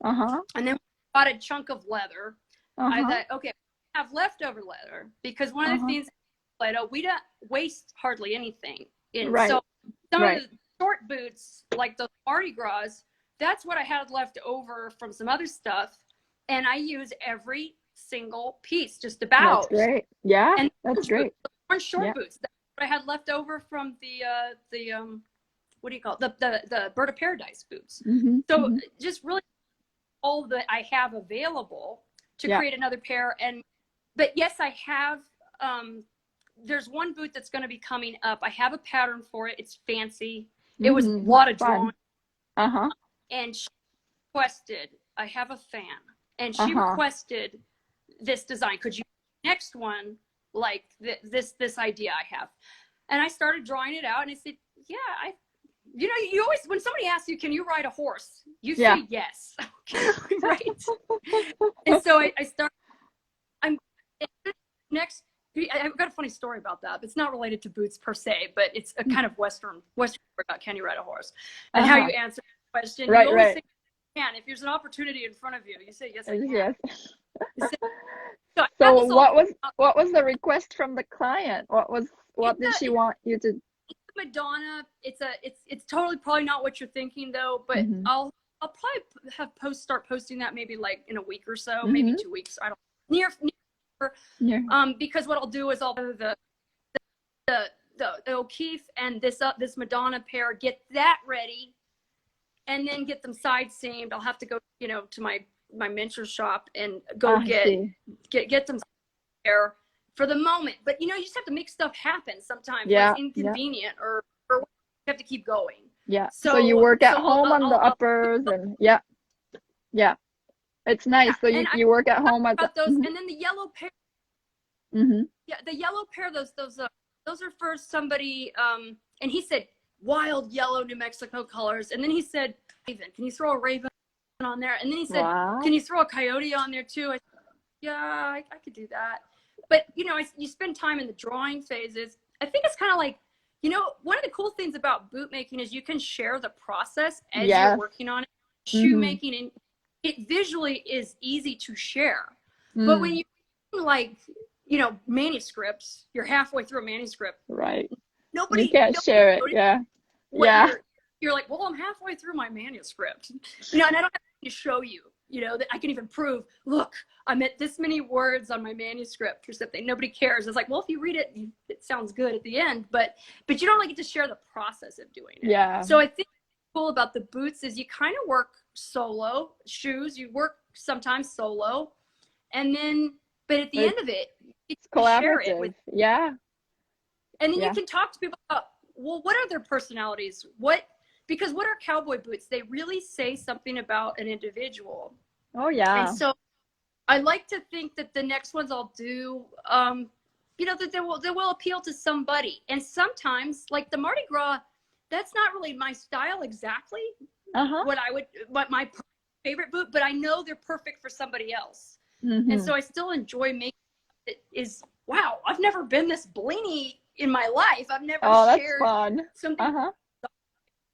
And then we bought a chunk of leather. I thought, okay, I have leftover leather, because one of the things, we don't waste hardly anything. So some of the short boots, like the Mardi Gras, that's what I had left over from some other stuff. And I use every single piece, just about. That's great. Yeah, and that's great. Orange short boots. That's what I had left over from the what do you call it? The Bird of Paradise boots. So just really all that I have available to create another pair. But yes, I have, there's one boot that's going to be coming up. I have a pattern for it. It's fancy. It was a lot of drawing. And she requested, I have a fan, and she requested this design. Could you next one like this idea I have? And I started drawing it out, and I said, yeah, you always, when somebody asks you, can you ride a horse? You say yes. Right. And so I started, I've got a funny story about that. It's not related to boots per se, but it's a kind of Western story about can you ride a horse and how you answer the question. You always say you can. If there's an opportunity in front of you, you say yes, I can. Yes. So what was the request from the client? What did she want you to? Madonna. It's totally probably not what you're thinking though, but I'll probably start posting that maybe like in a week or so, maybe 2 weeks. I don't near because what I'll do is I'll do the O'Keefe and this Madonna pair, get that ready, and then get them side seamed. I'll have to go to my mentor shop and go get them there for the moment. But you just have to make stuff happen sometimes. It's inconvenient or you have to keep going. So you work at home on the uppers and it's nice. So you work at home at those, and then the yellow pair. The yellow pair, those are for somebody, and he said wild yellow New Mexico colors, and then he said raven, can you throw a raven on there? And then he said, can you throw a coyote on there too? I said, yeah, I could do that. But you spend time in the drawing phases. I think it's kind of like, one of the cool things about boot making is you can share the process as you're working on it. Shoe making, and it visually is easy to share. But when you like manuscripts, you're halfway through a manuscript, nobody, you can't share it. You're like, well, I'm halfway through my manuscript, and I don't have to show you that I can even prove, look, I'm at this many words on my manuscript or something. Nobody cares. It's like, well, if you read it, it sounds good at the end, but you don't get to share the process of doing it. So I think what's cool about the boots is you kind of work solo. Shoes, you work sometimes solo, and then but at the end of it, it's collaborative. Share it with, and then you can talk to people about, well, what are their personalities? Because what are cowboy boots? They really say something about an individual. And so I like to think that the next ones I'll do, that they will appeal to somebody. And sometimes, like the Mardi Gras, that's not really my style exactly. What my favorite boot, but I know they're perfect for somebody else. And so I still enjoy making it. Is wow, I've never been this blingy in my life. I've never shared something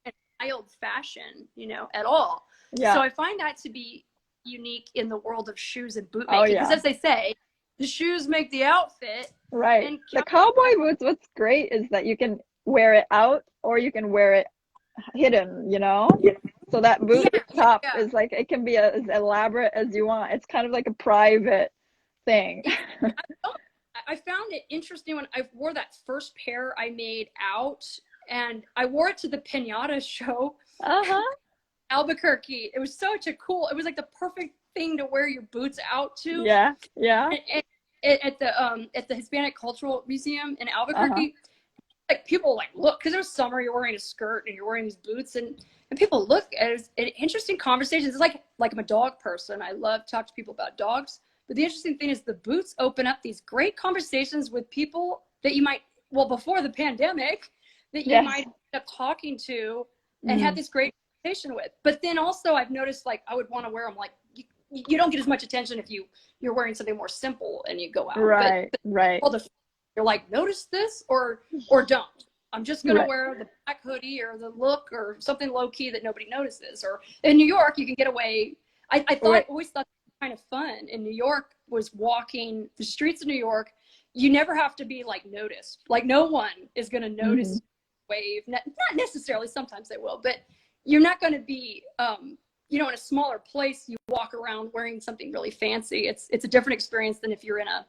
in wild fashion, at all. So I find that to be unique in the world of shoes and boot making. Because as they say, the shoes make the outfit. And the cowboy boots, what's great is that you can wear it out or you can wear it hidden, So that boot top is like, it can be as elaborate as you want. It's kind of like a private thing. I found it interesting when I wore that first pair I made out, and I wore it to the Piñata show. Albuquerque. It was such a cool, it was like the perfect thing to wear your boots out to. And at the Hispanic Cultural Museum in Albuquerque. like people like look, because there's summer, you're wearing a skirt and you're wearing these boots, and people look at it, interesting conversations. It's like I'm a dog person. I love to talk to people about dogs. But the interesting thing is the boots open up these great conversations with people that you might, well, before the pandemic, that you might end up talking to and had this great conversation with. But then also I've noticed, like, I would want to wear them, like, you don't get as much attention if you're wearing something more simple and you go out. Right, right. You're like, notice this or don't. I'm just going to wear the black hoodie or the look or something low key that nobody notices. Or in New York, you can get away. I always thought kind of fun in New York was walking the streets of New York. You never have to be like noticed. Like no one is going to notice wave. Not necessarily. Sometimes they will, but you're not going to be, in a smaller place. You walk around wearing something really fancy. It's a different experience than if you're in a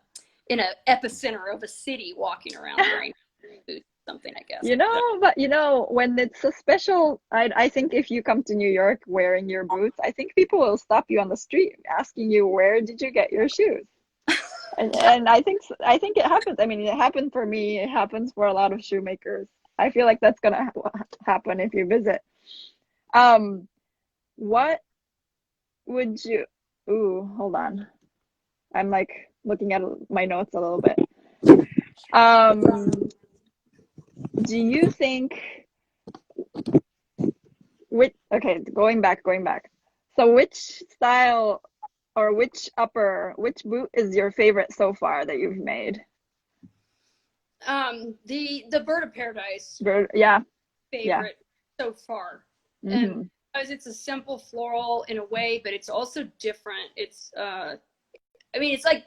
epicenter of a city walking around wearing something, I guess. But when it's a special, I think if you come to New York wearing your boots, I think people will stop you on the street asking you, where did you get your shoes? and I think it happens. I mean, it happened for me. It happens for a lot of shoemakers. I feel like that's gonna happen if you visit. What would you? Ooh, hold on. I'm like looking at my notes a little bit. Do you think going back. So which style or which boot is your favorite so far that you've made? The bird of paradise. Favorite so far. And because it's a simple floral in a way, but it's also different. It's it's like,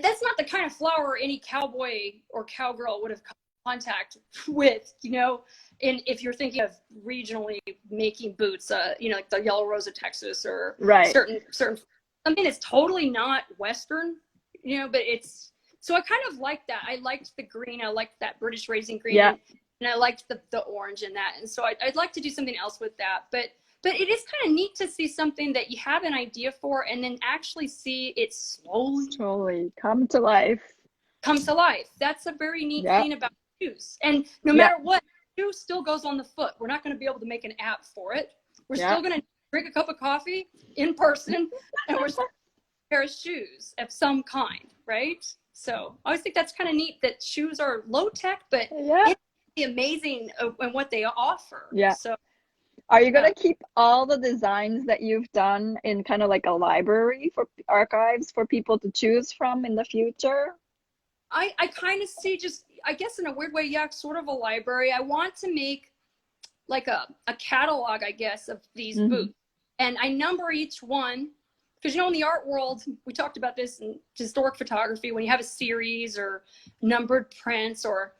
that's not the kind of flower any cowboy or cowgirl would have contact with, and if you're thinking of regionally making boots, like the yellow rose of Texas or certain something that's totally not Western, but it's, so I kind of like that. I liked the green. I liked that British raising green, and I liked the orange in that. And so I'd like to do something else with that, but it is kind of neat to see something that you have an idea for and then actually see it slowly come to life. That's a very neat thing about shoes. And no matter what, shoe still goes on the foot. We're not going to be able to make an app for it. We're still going to drink a cup of coffee in person, and we're still a pair of shoes of some kind, right? So I always think that's kind of neat that shoes are low tech, but it's amazing in what they offer. So are you going to keep all the designs that you've done in kind of like a library for archives for people to choose from in the future? I kind of see, just, I guess in a weird way, sort of a library. I want to make like a catalog, I guess, of these boots. And I number each one, because, in the art world, we talked about this in historic photography, when you have a series or numbered prints or,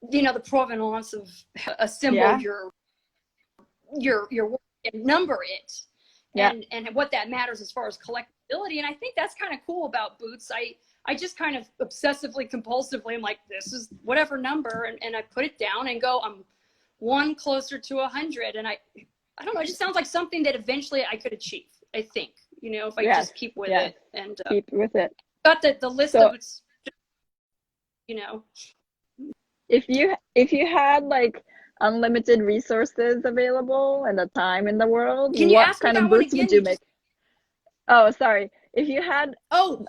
the provenance of a symbol, your work, and number it, and what that matters as far as collectability. And I think that's kind of cool about boots. I just kind of obsessively compulsively, I'm like, this is whatever number, and I put it down and go, I'm one closer to 100, and I don't know, it just sounds like something that eventually I could achieve, I think, if I just keep with it, and keep with it. Got the list of it's, if you had like unlimited resources available and the time in the world, what kind of boots would you make? Oh, sorry. If you had all the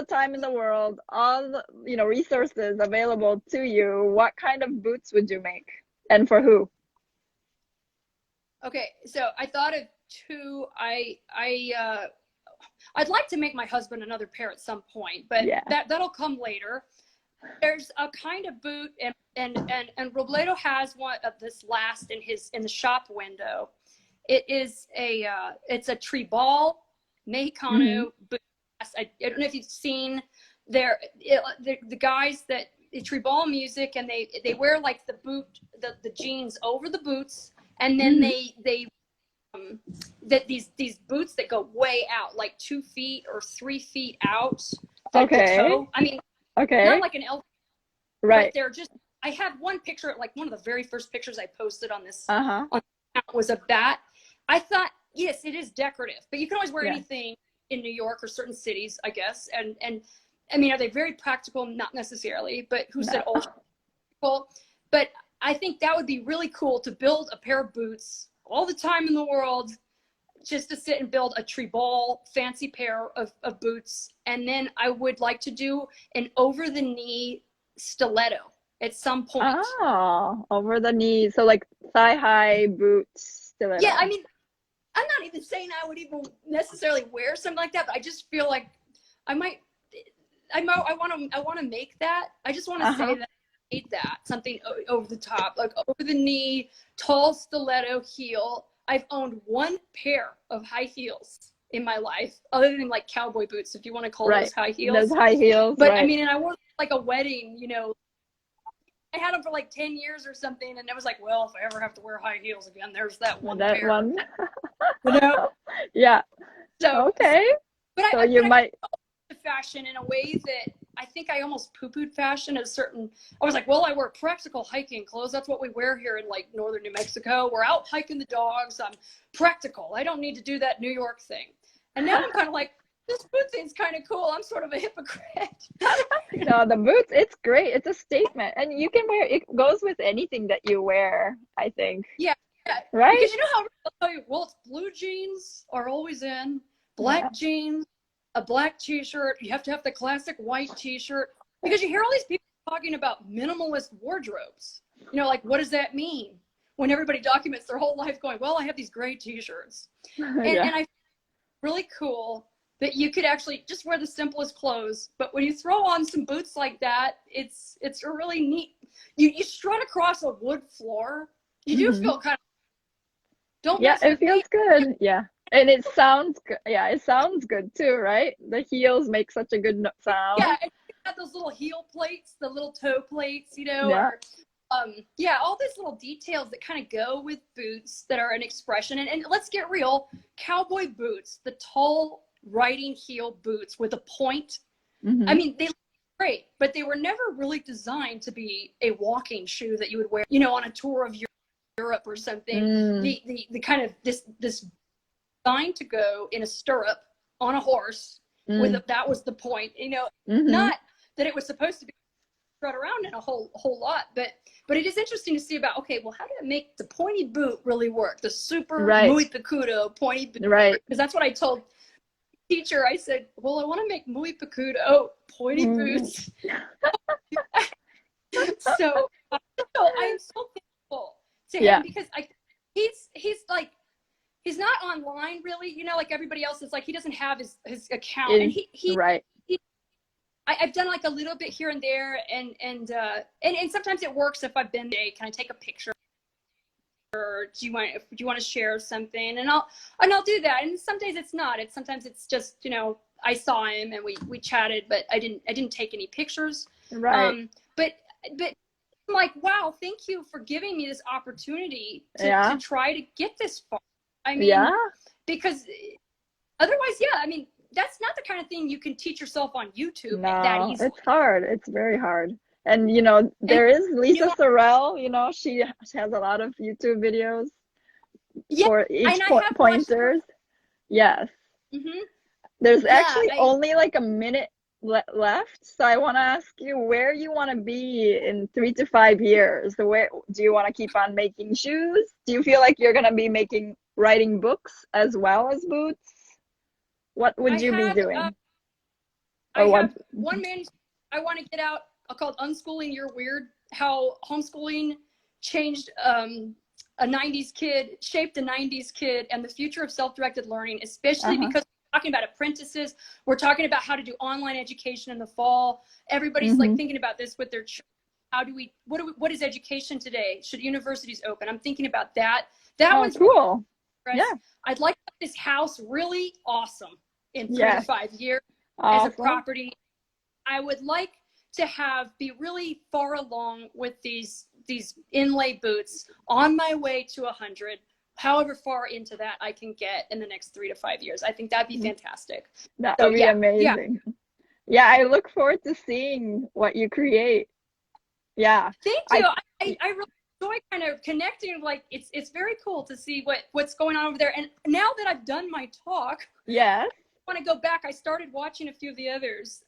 time in the world, all the resources available to you, what kind of boots would you make, and for who? Okay, so I thought of two. I'd like to make my husband another pair at some point, but that'll come later. There's a kind of boot, and Robledo has one of this last in the shop window. It is it's a tribal Mexicano boot. I don't know if you've seen the guys that tribal music, and they wear like the boot, the jeans over the boots, and then they these boots that go way out, like 2 feet or 3 feet out. Like the toe. I mean, not like an elf, but they're just. I have one picture, like one of the very first pictures I posted on this was of that. I thought, yes, it is decorative, but you can always wear anything in New York or certain cities, I guess. And I mean, are they very practical? Not necessarily, but who said old? Well, but I think that would be really cool to build a pair of boots all the time in the world, just to sit and build a tribal fancy pair of boots. And then I would like to do an over the knee stiletto at some point. Oh, over the knee. So like thigh high boots, stiletto. Yeah, I mean, I'm not even saying I would even necessarily wear something like that, but I just feel like I want to make that. I just want to say that I made that something over the top, like over the knee, tall stiletto heel. I've owned one pair of high heels in my life, other than like cowboy boots, if you want to call those high heels. Those high heels, but I mean, and I wore like a wedding, I had them for like 10 years or something, and I was like, well, if I ever have to wear high heels again, there's that one pair. One. Yeah. So okay. But so you might fashion in a way that I think I almost poo-pooed fashion at a certain. I was like, well, I wear practical hiking clothes. That's what we wear here in like northern New Mexico. We're out hiking the dogs. I'm practical. I don't need to do that New York thing. And now I'm kind of like, this boot thing's kind of cool. I'm sort of a hypocrite. No, the boots, it's great. It's a statement. And you can wear it, goes with anything that you wear, I think. Yeah. Right? Because you know how I'll tell you, well, blue jeans are always in, black jeans, a black t-shirt. You have to have the classic white t-shirt, because you hear all these people talking about minimalist wardrobes. Like, what does that mean? When everybody documents their whole life going, well, I have these gray t-shirts. And I feel really cool that you could actually just wear the simplest clothes, but when you throw on some boots like that, it's a really neat. You strut across a wood floor. You do feel kind of. Don't. Yeah, it feels good. Yeah, and it sounds good. Yeah, it sounds good too, right? The heels make such a good sound. Yeah, and you got those little heel plates, the little toe plates, or all these little details that kind of go with boots that are an expression. And let's get real, cowboy boots, the tall riding heel boots with a point. I mean, they look great, but they were never really designed to be a walking shoe that you would wear, on a tour of Europe or something. The kind of this designed to go in a stirrup on a horse that was the point, not that it was supposed to be strut around in a whole lot, but it is interesting to see about, okay, well, how do I make the pointy boot really work? The super muy picudo pointy boot, because that's what I told teacher. I said, well, I want to make muy picudo pointy boots. So I am so thankful to him, because he's like, he's not online really, like everybody else is like, he doesn't have his account, and I've done like a little bit here and there, and sometimes it works if I've been there. Can I take a picture? Or do you want to share something? And I'll do that. And some days it's not. Sometimes it's just, I saw him and we chatted, but I didn't take any pictures. Right. But I'm like, wow, thank you for giving me this opportunity to try to get this far. I mean, because otherwise, I mean, that's not the kind of thing you can teach yourself on YouTube that easily. It's hard. It's very hard. And, there is Lisa Sorrell, she has a lot of YouTube videos for each pointers. Yes. There's actually only like a minute left. So I want to ask you where you want to be in 3 to 5 years. Where do you want to keep on making shoes? Do you feel like you're going to be writing books as well as boots? What would you be doing? I have one manuscript I want to get out called Unschooling You're Weird, how homeschooling changed a 90s kid, shaped a 90s kid, and the future of self-directed learning, especially because we're talking about apprentices. We're talking about how to do online education in the fall. Everybody's like thinking about this with their children. What is education today? Should universities open? I'm thinking about that. That one's cool. Yeah. I'd like to make this house really awesome in 3 to 5 years as a property. I would like to be really far along with these inlay boots on my way to 100, however far into that I can get in the next 3 to 5 years. I think that'd be fantastic. That would be amazing. Yeah, I look forward to seeing what you create. Yeah. Thank you. I really enjoy kind of connecting. Like, it's very cool to see what's going on over there. And now that I've done my talk, I want to go back. I started watching a few of the others.